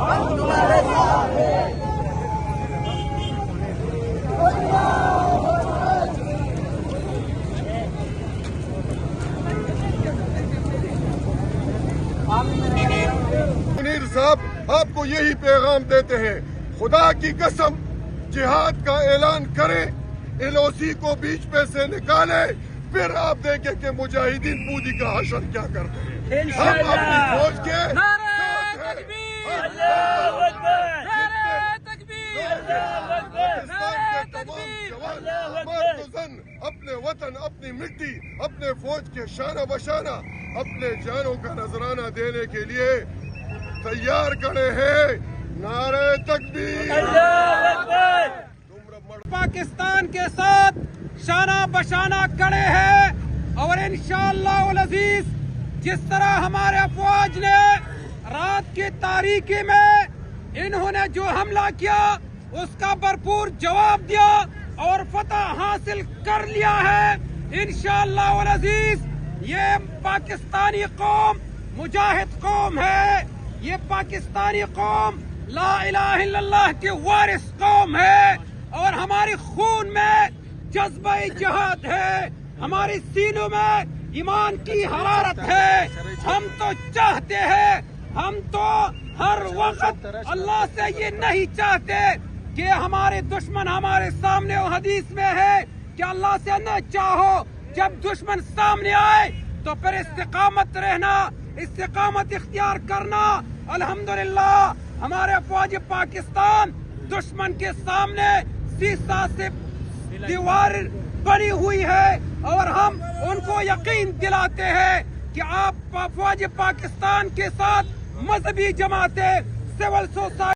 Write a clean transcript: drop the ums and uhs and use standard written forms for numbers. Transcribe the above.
ہم تمہارے ساتھ ہیں۔ منیر صاحب آپ کو یہی پیغام دیتے ہیں، خدا کی قسم جہاد کا اعلان کریں، ایل او سی کو بیچ پہ سے نکالے، پھر آپ دیکھیں کہ مجاہدین پودی کا حشر کیا کرتے ہیں۔ ہم اپنی فوج کے اپنے وطن، اپنی مٹی، اپنے فوج کے شانہ بشانہ اپنے جانوں کا نذرانہ دینے کے لیے تیار کھڑے ہیں۔ نعرہ تکبیر! پاکستان کے ساتھ شانہ بشانہ کھڑے ہیں، اور انشاءاللہ العزیز جس طرح ہمارے افواج نے رات کی تاریکی میں انہوں نے جو حملہ کیا اس کا بھرپور جواب دیا اور فتح حاصل کر لیا ہے۔ انشاءاللہ العزیز یہ پاکستانی قوم مجاہد قوم ہے، یہ پاکستانی قوم لا الہ الا اللہ کی وارث قوم ہے، اور ہماری خون میں جذبہ جہاد ہے، ہماری سینوں میں ایمان کی حرارت ہے۔ ہم تو چاہتے ہیں، ہم تو ہر وقت اللہ سے یہ نہیں چاہتے کہ ہمارے دشمن ہمارے سامنے، اور حدیث میں ہے کہ اللہ سے نہ چاہو، جب دشمن سامنے آئے تو پھر استقامت رہنا، استقامت اختیار کرنا۔ الحمدللہ ہمارے افواج پاکستان دشمن کے سامنے سیسا سے دیوار بنی ہوئی ہے، اور ہم ان کو یقین دلاتے ہیں کہ آپ افواج پاکستان کے ساتھ مذہبی جماعتیں، سول سوسائٹی